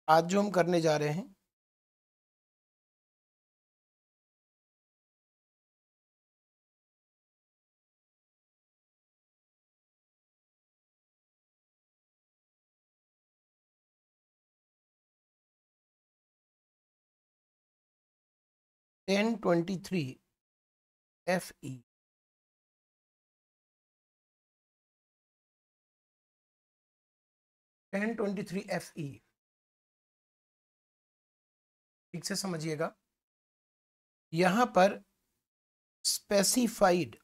आज जो हम करने जा रहे हैं FE 1023 FE ठीक से समझिएगा। यहां पर स्पेसिफाइड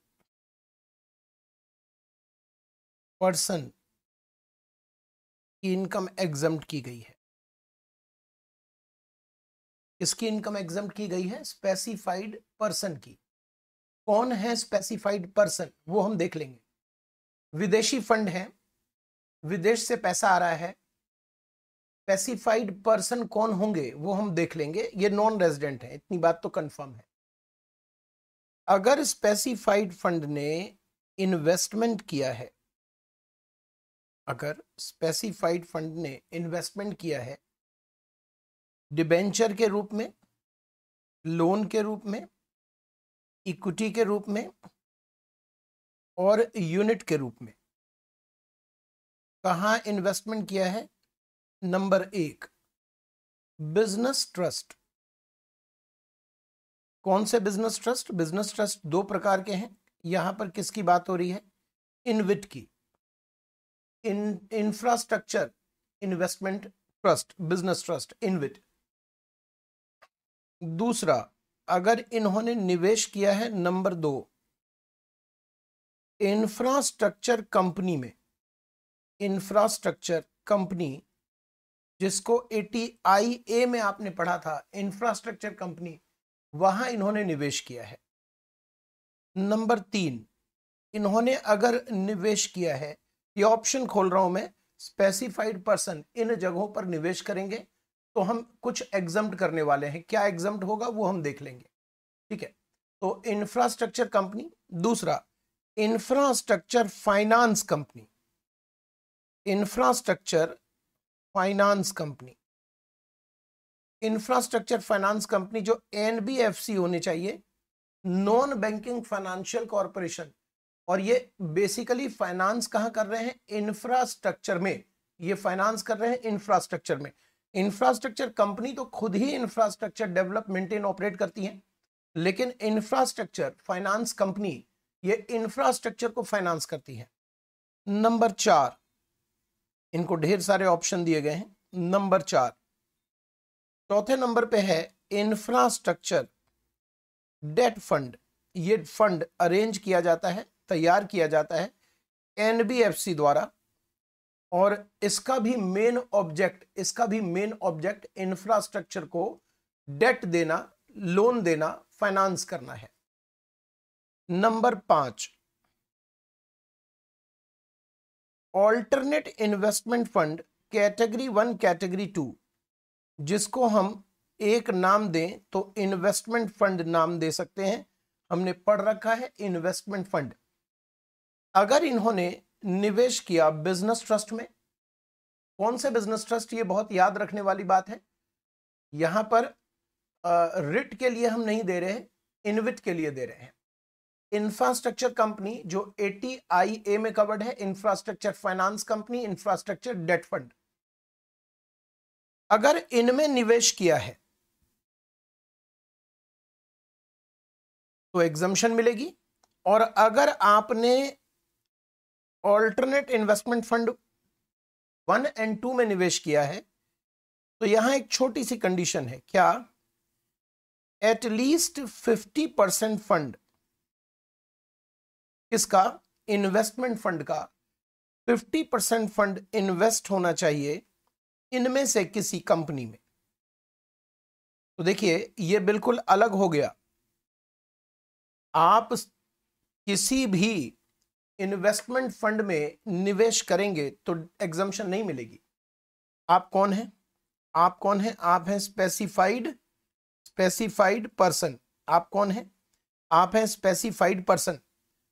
पर्सन की इनकम एग्जम्प्ट की गई है। इसकी इनकम एग्जम्प्ट की गई है स्पेसिफाइड पर्सन की। कौन है स्पेसिफाइड पर्सन वो हम देख लेंगे। विदेशी फंड है, विदेश से पैसा आ रहा है। स्पेसिफाइड पर्सन कौन होंगे वो हम देख लेंगे। ये नॉन रेजिडेंट है, इतनी बात तो कंफर्म है। अगर स्पेसिफाइड फंड ने इन्वेस्टमेंट किया है, अगर स्पेसिफाइड फंड ने इन्वेस्टमेंट किया है डिबेंचर के रूप में, लोन के रूप में, इक्विटी के रूप में और यूनिट के रूप में, कहां इन्वेस्टमेंट किया है? Number 1 business trust. कौन से बिजनेस ट्रस्ट? बिजनेस ट्रस्ट दो प्रकार के हैं। यहां पर किसकी बात हो रही है? इनविट की, infrastructure investment trust, business trust इनविट। दूसरा, अगर इन्होंने निवेश किया है नंबर 2 इंफ्रास्ट्रक्चर कंपनी में, इंफ्रास्ट्रक्चर कंपनी जिसको ATIA में आपने पढ़ा था, इंफ्रास्ट्रक्चर कंपनी, वहां इन्होंने निवेश किया है। नंबर 3 इन्होंने अगर निवेश किया है, ये ऑप्शन खोल रहा हूं मैं, स्पेसिफाइड पर्सन इन जगहों पर निवेश करेंगे तो हम कुछ एग्जम्प्ट करने वाले हैं। क्या एग्जम्प्ट होगा वो हम देख लेंगे, ठीक है। तो इंफ्रास्ट्रक्चर कंपनी। दूसरा, infrastructure finance company, infrastructure finance company, infrastructure finance company जो NBFC होने चाहिए, नॉन बैंकिंग फाइनेंशियल कॉरपोरेशन। और ये बेसिकली फाइनेंस कहां कर रहे हैं? इंफ्रास्ट्रक्चर में। ये फाइनेंस कर रहे हैं इंफ्रास्ट्रक्चर में। इंफ्रास्ट्रक्चर कंपनी तो खुद ही इंफ्रास्ट्रक्चर डेवलप, मेंटेन, ऑपरेट करती है, लेकिन इंफ्रास्ट्रक्चर फाइनेंस कंपनी ये इंफ्रास्ट्रक्चर को फाइनेंस करती है। नंबर 4, इनको ढेर सारे ऑप्शन दिए गए हैं। नंबर 4, चौथे नंबर पे है इंफ्रास्ट्रक्चर डेट फंड। ये फंड अरेंज किया जाता है, तैयार किया जाता है NBFC द्वारा, और इसका भी मेन ऑब्जेक्ट इंफ्रास्ट्रक्चर को डेट देना, लोन देना, फाइनेंस करना है। Number 5, alternate investment fund category 1, category 2, जिसको हम एक नाम दें तो इन्वेस्टमेंट फंड नाम दे सकते हैं। हमने पढ़ रखा है इन्वेस्टमेंट फंड। अगर इन्होंने निवेश किया बिजनेस ट्रस्ट में, कौन से बिजनेस ट्रस्ट? ये बहुत याद रखने वाली बात है। यहां पर रिट के लिए हम नहीं दे रहे हैं, इनविट के लिए दे रहे हैं। इंफ्रास्ट्रक्चर कंपनी जो ATIA में कवर्ड है, infrastructure finance company, infrastructure debt fund. अगर इनमें निवेश किया है तो एग्जम्पशन मिलेगी, और अगर आपने ऑल्टरनेट इन्वेस्टमेंट फंड 1 और 2 में निवेश किया है तो यहां एक छोटी सी कंडीशन है। क्या? एटलीस्ट 50% फंड, किसका? इन्वेस्टमेंट फंड का 50% फंड इन्वेस्ट होना चाहिए इनमें से किसी कंपनी में। तो देखिए ये बिल्कुल अलग हो गया। आप किसी भी इन्वेस्टमेंट फंड में निवेश करेंगे तो एग्जम्पशन नहीं मिलेगी। आप कौन हैं? आप कौन हैं? आप हैं स्पेसिफाइड पर्सन। आप कौन हैं? आप हैं स्पेसिफाइड पर्सन।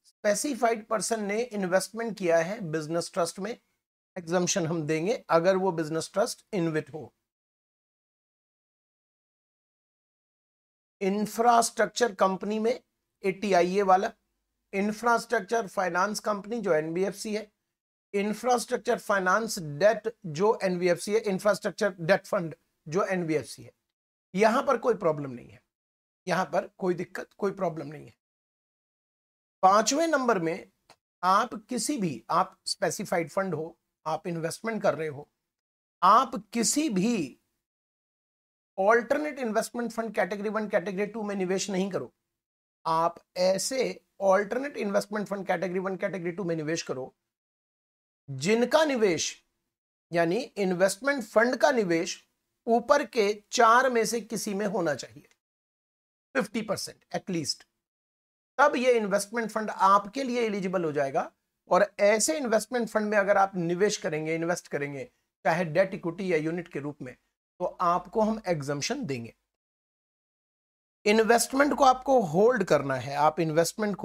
स्पेसिफाइड पर्सन ने इन्वेस्टमेंट किया है बिजनेस ट्रस्ट में, एग्जम्पशन हम देंगे अगर वो बिजनेस ट्रस्ट इनविट हो। इंफ्रास्ट्रक्चर कंपनी में ATIA वाला, इंफ्रास्ट्रक्चर फाइनेंस कंपनी जो NBFC है, इंफ्रास्ट्रक्चर फाइनेंस डेट जो NBFC है, इंफ्रास्ट्रक्चर डेट फंड जो NBFC है। यहां पर कोई प्रॉब्लम नहीं है, यहां पर कोई दिक्कत कोई प्रॉब्लम नहीं है। 5वें नंबर में आप किसी भी, आप स्पेसिफाइड फंड हो, आप इन्वेस्टमेंट कर रहे हो, आप किसी भी alternate investment fund category 1 category 2 में निवेश नहीं करो। आप ऐसे alternate investment fund category 1 category 2 में निवेश करो जिनका निवेश यानी इन्वेस्टमेंट फंड का निवेश ऊपर के 4 में से किसी में होना चाहिए, 50% एटलीस्ट, तब ये इन्वेस्टमेंट फंड आपके लिए एलिजिबल हो जाएगा। और ऐसे इन्वेस्टमेंट फंड में अगर आप निवेश करेंगे, इन्वेस्ट करेंगे, चाहे डेट इक्विटी या यूनिट के रूप में, तो आपको हम एग्जम्पशन देंगे। इन्वेस्टमेंट को आपको होल्ड करना है, आप इन्वेस्टमेंट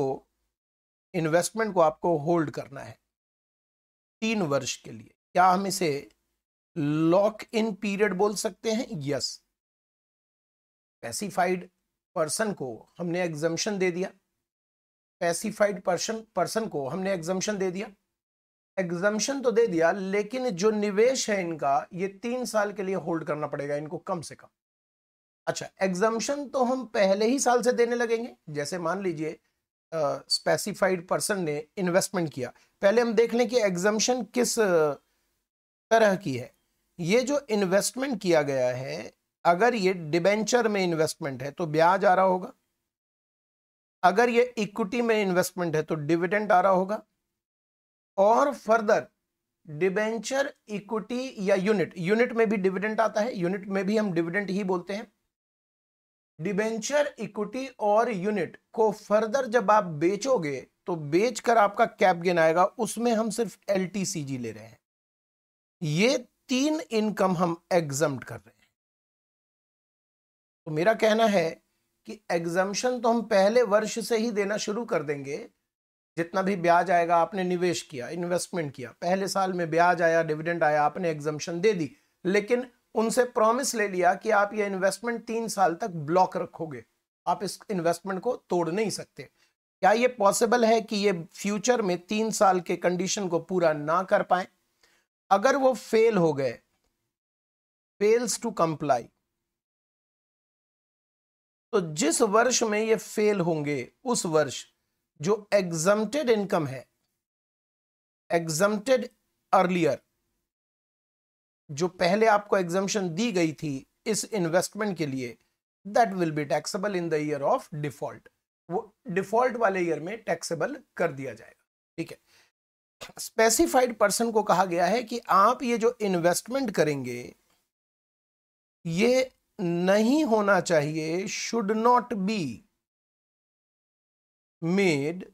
को आपको होल्ड करना है 3 वर्ष के लिए। क्या हम इसे लॉक इन पीरियड बोल सकते हैं? यस। स्पेसिफाइड पर्सन को हमने एग्जम्पशन दे दिया, स्पेसिफाइड पर्सन को हमने एग्जम्पशन दे दिया, एग्जम्पशन तो दे दिया, लेकिन जो निवेश है इनका ये 3 साल के लिए होल्ड करना पड़ेगा इनको कम से कम। अच्छा, एग्जम्पशन तो हम पहले ही साल से देने लगेंगे। जैसे मान लीजिए स्पेसिफाइड पर्सन ने इन्वेस्टमेंट किया, पहले हम देख लें कि एग्जम्पशन किस तरह की है। ये जो इन्वेस्टमेंट किया गया है, अगर ये डिबेंचर में इन्वेस्टमेंट है तो ब्याज आ रहा होगा, अगर ये इक्विटी में इन्वेस्टमेंट है तो डिविडेंड आ रहा होगा, और फर्दर डिबेंचर, इक्विटी या यूनिट में भी डिविडेंड आता है, यूनिट में भी हम डिविडेंड ही बोलते हैं। डिबेंचर, इक्विटी और यूनिट को फर्दर जब आप बेचोगे तो बेचकर आपका कैप गेन आएगा, उसमें हम सिर्फ LTCG ले रहे हैं। ये 3 इनकम हम एग्जम्प्ट कर रहे हैं। तो मेरा कहना है कि एग्जम्पशन तो हम पहले वर्ष से ही देना शुरू कर देंगे। जितना भी ब्याज आएगा, आपने निवेश किया, इन्वेस्टमेंट किया, पहले साल में ब्याज आया, डिविडेंड आया, आपने एग्जम्पशन दे दी, लेकिन उनसे प्रॉमिस ले लिया कि आप ये इन्वेस्टमेंट 3 साल तक ब्लॉक रखोगे, आप इस इन्वेस्टमेंट को तोड़ नहीं सकते। क्या ये पॉसिबल है कि ये फ्यूचर में 3 साल के कंडीशन को पूरा ना कर पाए? अगर वो फेल हो गए, फेल्स टू कंप्लाई, तो जिस वर्ष में ये फेल होंगे उस वर्ष जो एग्जम्प्टेड इनकम है, एग्जम्प्टेड अर्लियर, जो पहले आपको एग्जम्पशन दी गई थी इस इन्वेस्टमेंट के लिए, that will be taxable in the year of default. वो डिफॉल्ट वाले ईयर में टैक्सेबल कर दिया जाएगा। ठीक है। स्पेसिफाइड पर्सन को कहा गया है कि आप ये जो इन्वेस्टमेंट करेंगे ये नहीं होना चाहिए, should not be made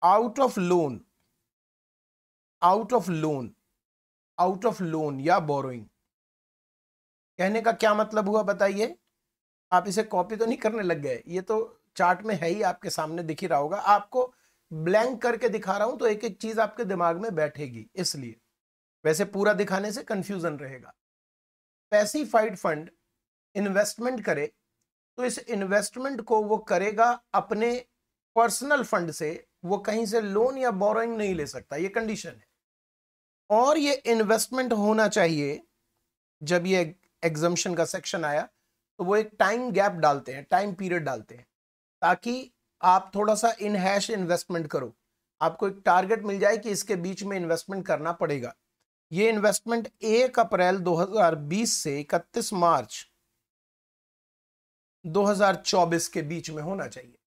out of loan, out of loan, out of loan या बोरोइंग। कहने का क्या मतलब हुआ बताइए? आप इसे कॉपी तो नहीं करने लग गए? ये तो चार्ट में है ही, आपके सामने दिख ही रहा होगा। आपको ब्लैंक करके दिखा रहा हूं तो एक एक चीज आपके दिमाग में बैठेगी, इसलिए। वैसे पूरा दिखाने से कंफ्यूजन रहेगा। स्पेसिफाइड फंड इन्वेस्टमेंट करे तो इस इन्वेस्टमेंट को वो करेगा अपने पर्सनल फंड से, वो कहीं से लोन या बोरोइंग नहीं ले सकता, ये कंडीशन है। और ये इन्वेस्टमेंट होना चाहिए, जब ये एग्जम्पशन का सेक्शन आया तो वो एक टाइम गैप डालते हैं, टाइम पीरियड डालते हैं, ताकि आप थोड़ा सा इन हैश इन्वेस्टमेंट करो, आपको एक टारगेट मिल जाए कि इसके बीच में इन्वेस्टमेंट करना पड़ेगा। ये इन्वेस्टमेंट 1 अप्रैल 2020 से 31 मार्च 2024 के बीच में होना चाहिए।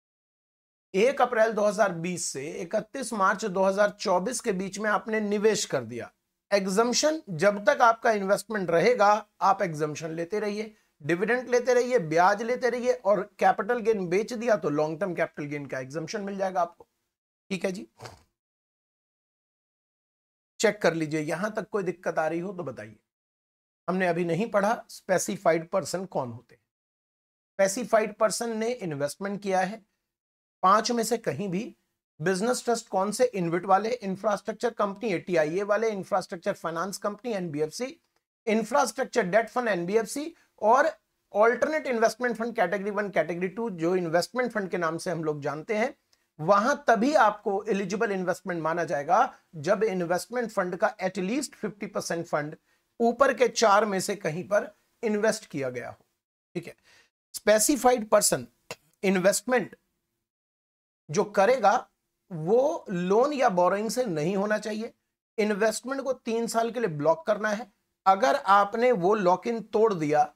1 अप्रैल 2020 से 31 मार्च 2024 के बीच में आपने निवेश कर दिया। एग्जम्पशन, जब तक आपका इन्वेस्टमेंट रहेगा आप एग्जम्पशन लेते रहिए, डिविडेंड लेते रहिए, ब्याज लेते रहिए, और कैपिटल गेन बेच दिया तो लॉन्ग टर्म कैपिटल गेन का एग्जम्पशन मिल जाएगा आपको। ठीक है जी, चेक कर लीजिए। यहां तक कोई दिक्कत आ रही हो तो बताइए। हमने अभी नहीं पढ़ा स्पेसिफाइड पर्सन कौन होते हैं। स्पेसिफाइड पर्सन ने इन्वेस्टमेंट किया है 5 में से कहीं भी। बिजनेस ट्रस्ट कौन से? इनविट वाले, इंफ्रास्ट्रक्चर कंपनी ATIA वाले, infrastructure finance company NBFC, infrastructure debt fund NBFC, और alternate investment fund category 1 category 2 जो इन्वेस्टमेंट फंड के नाम से हम लोग जानते हैं, वहां तभी आपको एलिजिबल इन्वेस्टमेंट माना जाएगा जब इन्वेस्टमेंट फंड का एटलीस्ट 50% फंड ऊपर के 4 में से कहीं पर इन्वेस्ट किया गया हो। ठीक है, स्पेसिफाइड पर्सन इन्वेस्टमेंट जो करेगा वो लोन या बोरोइंग से नहीं होना चाहिए। इन्वेस्टमेंट को 3 साल के लिए ब्लॉक करना है। अगर आपने वो लॉक इन तोड़ दिया,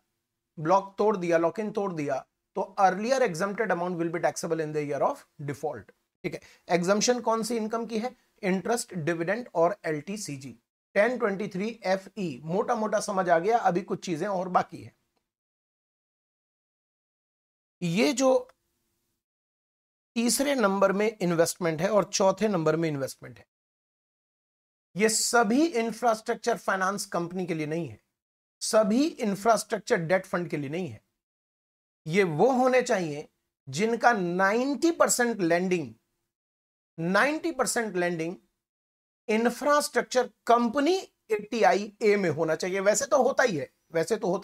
लॉक इन तोड़ दिया, तो earlier exempted amount will be taxable in the year of default. ठीक है, एग्जम्पशन कौन सी इनकम की है? इंटरेस्ट, डिविडेंड और LTCG। 1023 FE मोटा मोटा समझ आ गया, अभी कुछ चीजें और बाकी है। ये जो तीसरे नंबर में इन्वेस्टमेंट है और चौथे नंबर में इन्वेस्टमेंट है, ये सभी इंफ्रास्ट्रक्चर फाइनेंस कंपनी के लिए नहीं है, सभी इंफ्रास्ट्रक्चर डेट फंड के लिए नहीं है। ये वो होने चाहिए जिनका 90% लैंडिंग इंफ्रास्ट्रक्चर कंपनी ATIA में होना चाहिए। वैसे तो होता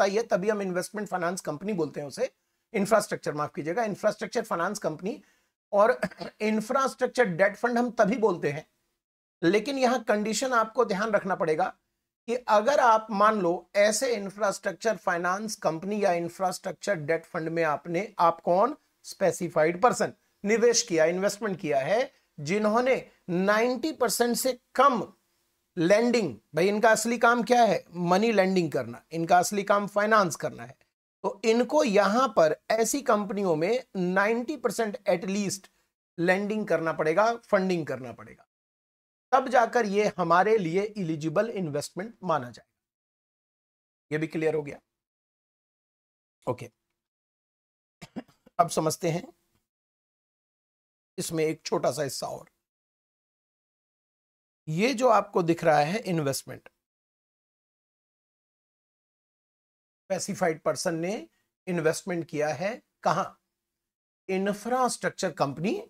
ही है, तभी हम इन्वेस्टमेंट फाइनेंस कंपनी बोलते हैं उसे, इंफ्रास्ट्रक्चर, माफ कीजिएगा, इंफ्रास्ट्रक्चर फाइनेंस कंपनी। और इंफ्रास्ट्रक्चर डेट फंड हम तभी बोलते हैं। लेकिन यहां कंडीशन आपको ध्यान रखना पड़ेगा कि अगर आप मान लो ऐसे इंफ्रास्ट्रक्चर फाइनेंस कंपनी या इंफ्रास्ट्रक्चर डेट फंड में आप कौन, स्पेसिफाइड पर्सन निवेश किया, इन्वेस्टमेंट किया है, जिन्होंने 90% से कम लैंडिंग, भाई इनका असली काम क्या है? मनी लैंडिंग करना, इनका असली काम फाइनेंस करना है, तो इनको यहां पर ऐसी कंपनियों में 90% एटलीस्ट लैंडिंग करना पड़ेगा, फंडिंग करना पड़ेगा, तब जाकर ये हमारे लिए एलिजिबल इन्वेस्टमेंट माना जाएगा। ये भी क्लियर हो गया? ओके, अब समझते हैं इसमें एक छोटा सा हिस्सा और। ये जो आपको दिख रहा है इन्वेस्टमेंट, स्पेसिफाइड पर्सन ने इन्वेस्टमेंट किया है कहां? Infrastructure company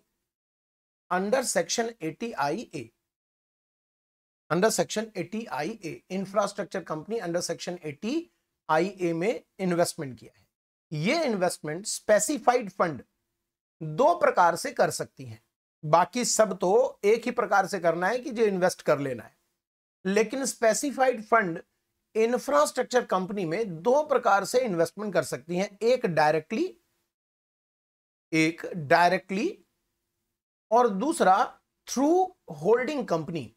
under section 80IA, under section 80IA, infrastructure company under section 80IA में इन्वेस्टमेंट किया है। ये इन्वेस्टमेंट स्पेसिफाइड फंड 2 प्रकार से कर सकती हैं, बाकी सब तो एक ही प्रकार से करना है कि जो इन्वेस्ट कर लेना है, लेकिन स्पेसिफाइड फंड इंफ्रास्ट्रक्चर कंपनी में 2 प्रकार से इन्वेस्टमेंट कर सकती हैं, एक डायरेक्टली और दूसरा थ्रू होल्डिंग कंपनी।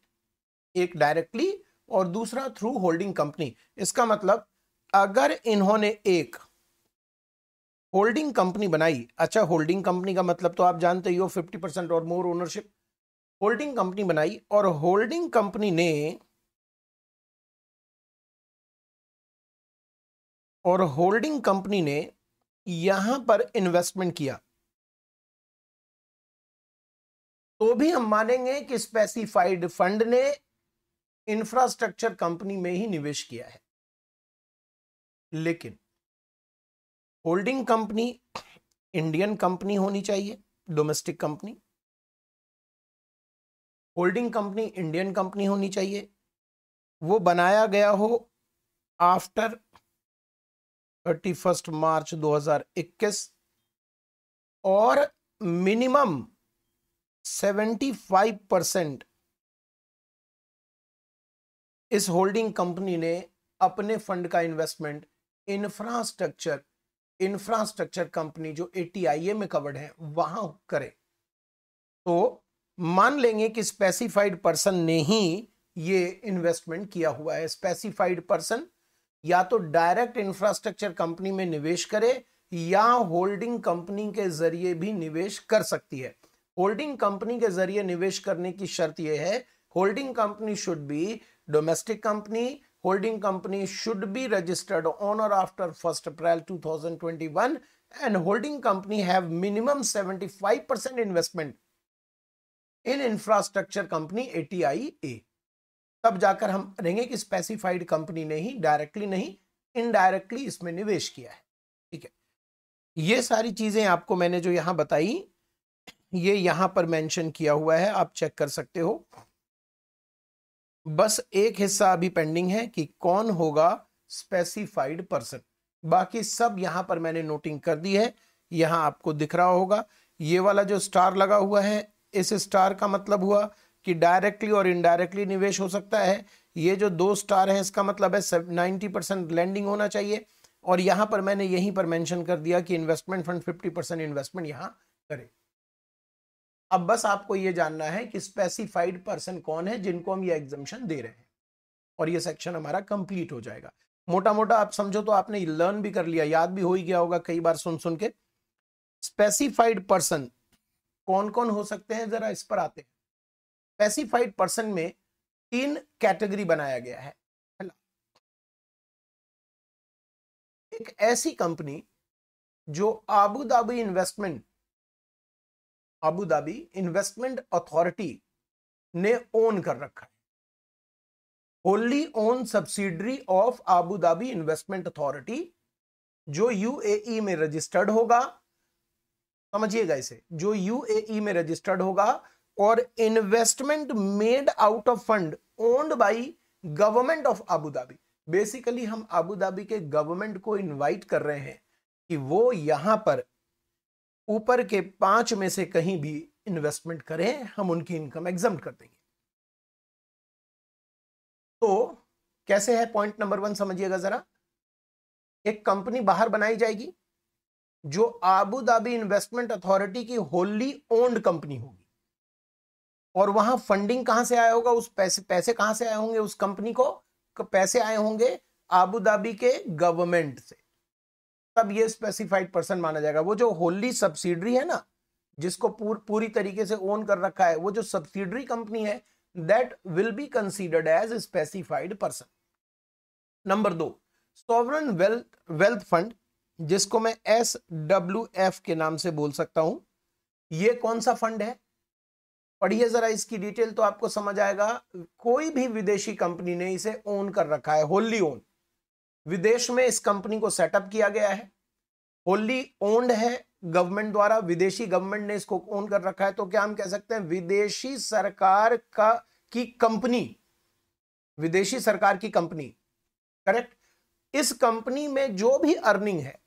एक डायरेक्टली और दूसरा थ्रू होल्डिंग कंपनी। इसका मतलब अगर इन्होंने एक होल्डिंग कंपनी बनाई, अच्छा होल्डिंग कंपनी का मतलब तो आप जानते ही हो 50% और मोर ओनरशिप, होल्डिंग कंपनी बनाई और होल्डिंग कंपनी ने यहां पर इन्वेस्टमेंट किया, तो भी हम मानेंगे कि स्पेसिफाइड फंड ने इंफ्रास्ट्रक्चर कंपनी में ही निवेश किया है। लेकिन होल्डिंग कंपनी इंडियन कंपनी होनी चाहिए, domestic company. Holding company Indian company होनी चाहिए, वो बनाया गया हो आफ्टर 31 मार्च 2021 और मिनिमम 75% इस होल्डिंग कंपनी ने अपने फंड का इन्वेस्टमेंट इंफ्रास्ट्रक्चर कंपनी जो ATIA में कवर्ड है वहां करे, तो मान लेंगे कि स्पेसिफाइड पर्सन ने ही ये इन्वेस्टमेंट किया हुआ है। स्पेसिफाइड पर्सन या तो डायरेक्ट इंफ्रास्ट्रक्चर कंपनी में निवेश करे या होल्डिंग कंपनी के जरिए भी निवेश कर सकती है। होल्डिंग कंपनी के जरिए निवेश करने की शर्त यह है, holding company should be domestic company, holding company should be registered on or after 1st April 2021 and holding company have minimum 75% investment in infrastructure company ATIA। तब जाकर हम रहेंगे कि स्पेसिफाइड कंपनी ने ही डायरेक्टली नहीं इनडायरेक्टली इसमें निवेश किया है। ठीक है, ये सारी चीजें आपको मैंने जो यहां बताई ये यहां पर मेंशन किया हुआ है, आप चेक कर सकते हो। बस एक हिस्सा अभी पेंडिंग है कि कौन होगा स्पेसिफाइड पर्सन। बाकी सब यहां पर मैंने नोटिंग कर दी है, यहां आपको दिख रहा होगा। ये वाला जो स्टार लगा हुआ है, इस स्टार का मतलब हुआ कि डायरेक्टली और इनडायरेक्टली निवेश हो सकता है। ये जो 2 स्टार है इसका मतलब है 90% लैंडिंग होना चाहिए। और यहां पर मैंने यहीं पर मेंशन कर दिया कि इन्वेस्टमेंट फंड 50% इन्वेस्टमेंट यहां करे। अब बस आपको यह जानना है कि स्पेसिफाइड पर्सन कौन है जिनको हम ये एग्जम्पशन दे रहे हैं, और ये सेक्शन हमारा कंप्लीट हो जाएगा। मोटा मोटा आप समझो तो आपने लर्न भी कर लिया, याद भी हो ही गया होगा कई बार सुन सुन के। स्पेसिफाइड पर्सन कौन कौन हो सकते हैं, जरा इस पर आते हैं। स्पेसिफाइड पर्सन में 3 कैटेगरी बनाया गया है। एक ऐसी कंपनी जो आबू धाबी इन्वेस्टमेंट अथॉरिटी ने ओन कर रखा है, Holi own subsidiary of Abu Dhabi investment authority, जो यूएई में रजिस्टर्ड होगा। समझिएगा इसे, जो यूएई में रजिस्टर्ड होगा, और investment made out of fund owned by government of Abu Dhabi. Basically हम आबू धाबी के गवर्नमेंट को इनवाइट कर रहे हैं कि वो यहां पर ऊपर के 5 में से कहीं भी इन्वेस्टमेंट करें, हम उनकी इनकम एग्जम्प्ट कर देंगे। तो कैसे है, पॉइंट नंबर 1 समझिएगा जरा। एक कंपनी बाहर बनाई जाएगी जो आबू धाबी इन्वेस्टमेंट अथॉरिटी की होली ओन्ड कंपनी होगी, और वहां फंडिंग कहां से आया होगा, उस पैसे कहां से आए होंगे, उस कंपनी को पैसे आए होंगे आबू धाबी के गवर्नमेंट से। तब ये स्पेसिफाइड पर्सन माना जाएगा। वो जो होली सब्सिडरी है ना, जिसको पूरी तरीके से ओन कर रखा है, वो जो सब्सिडरी कंपनी है, that will be considered as specified person. Number 2, sovereign wealth fund, जिसको मैं SWF के नाम से बोल सकता हूं। ये कौन सा फंड है, पढ़िए जरा इसकी डिटेल तो आपको समझ आएगा। कोई भी विदेशी कंपनी ने इसे ओन कर रखा है, होली ओन। विदेश में इस कंपनी को सेटअप किया गया है, होली ओन्ड है गवर्नमेंट द्वारा, विदेशी गवर्नमेंट ने इसको ओन कर रखा है। तो क्या हम कह सकते हैं विदेशी सरकार की कंपनी, विदेशी सरकार की कंपनी, करेक्ट। इस कंपनी में जो भी अर्निंग है,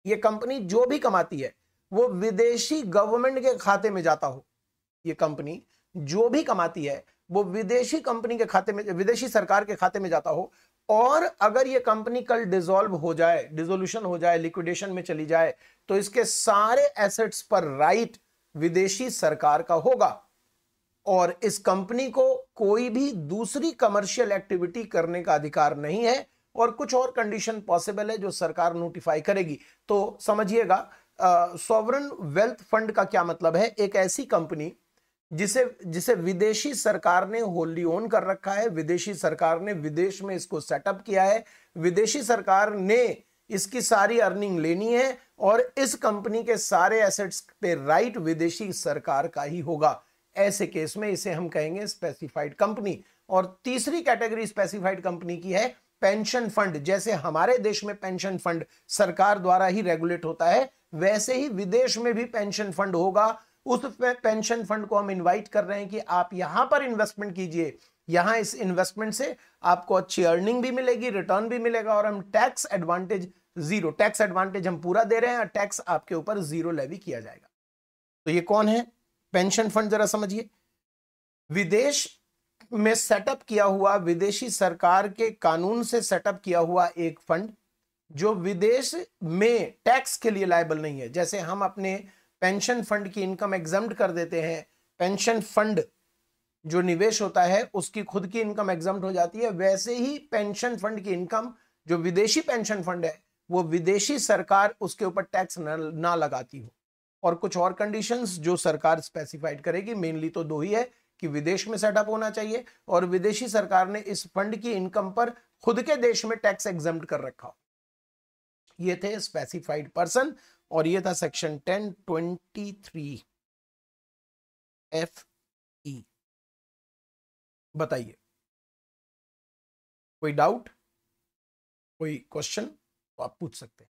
ये कंपनी जो भी कमाती है, वो विदेशी गवर्नमेंट के खाते में जाता हो। ये कंपनी जो भी कमाती है वो विदेशी कंपनी के खाते में, विदेशी सरकार के खाते में जाता हो। और अगर ये कंपनी कल डिसॉल्व हो जाए, डिसोल्यूशन हो जाए, लिक्विडेशन में चली जाए, तो इसके सारे एसेट्स पर राइट विदेशी सरकार का होगा, और इस कंपनी को कोई भी दूसरी कमर्शियल एक्टिविटी करने का अधिकार नहीं है, और कुछ और कंडीशन पॉसिबल है जो सरकार नोटिफाई करेगी। तो समझिएगा, सॉवरेन वेल्थ फंड का क्या मतलब है, एक ऐसी कंपनी जिसे विदेशी सरकार ने होली ओन कर रखा है, विदेशी सरकार ने विदेश में इसको सेटअप किया है, विदेशी सरकार ने इसकी सारी अर्निंग लेनी है, और इस कंपनी के सारे एसेट्स पे राइट विदेशी सरकार का ही होगा। ऐसे केस में इसे हम कहेंगे स्पेसिफाइड कंपनी। और तीसरी कैटेगरी स्पेसिफाइड कंपनी की है पेंशन फंड। जैसे हमारे देश में पेंशन फंड सरकार द्वारा ही रेगुलेट होता है, वैसे ही विदेश में भी पेंशन फंड होगा। उस पेंशन फंड को हम इनवाइट कर रहे हैं कि आप यहां पर इन्वेस्टमेंट कीजिए, यहां इस इन्वेस्टमेंट से आपको अच्छी अर्निंग भी मिलेगी, रिटर्न भी मिलेगा, और हम tax advantage zero, tax advantage हम पूरा दे रहे हैं, और टैक्स आपके ऊपर जीरो लेवी किया जाएगा। तो ये कौन है पेंशन फंड, जरा समझिए। विदेश में सेटअप किया हुआ, विदेशी सरकार के कानून से सेटअप किया हुआ एक फंड, जो विदेश में टैक्स के लिए लायबल नहीं है। जैसे हम अपने पेंशन फंड की इनकम एग्जम्प्ट कर देते हैं, पेंशन फंड जो निवेश होता है उसकी खुद की इनकम एग्जम्प्ट हो जाती है, वैसे ही पेंशन फंड की इनकम, जो विदेशी पेंशन फंड है, वो विदेशी सरकार उसके ऊपर टैक्स ना लगाती हो। और कुछ और कंडीशंस जो सरकार स्पेसिफाइड करेगी, मेनली तो 2 ही है कि विदेश में सेटअप होना चाहिए, और विदेशी सरकार ने इस फंड की इनकम पर खुद के देश में टैक्स एग्जम्प्ट कर रखा हो। ये थे स्पेसिफाइड पर्सन, और ये था सेक्शन 1023 FE। बताइए, कोई डाउट, कोई क्वेश्चन तो आप पूछ सकते हैं।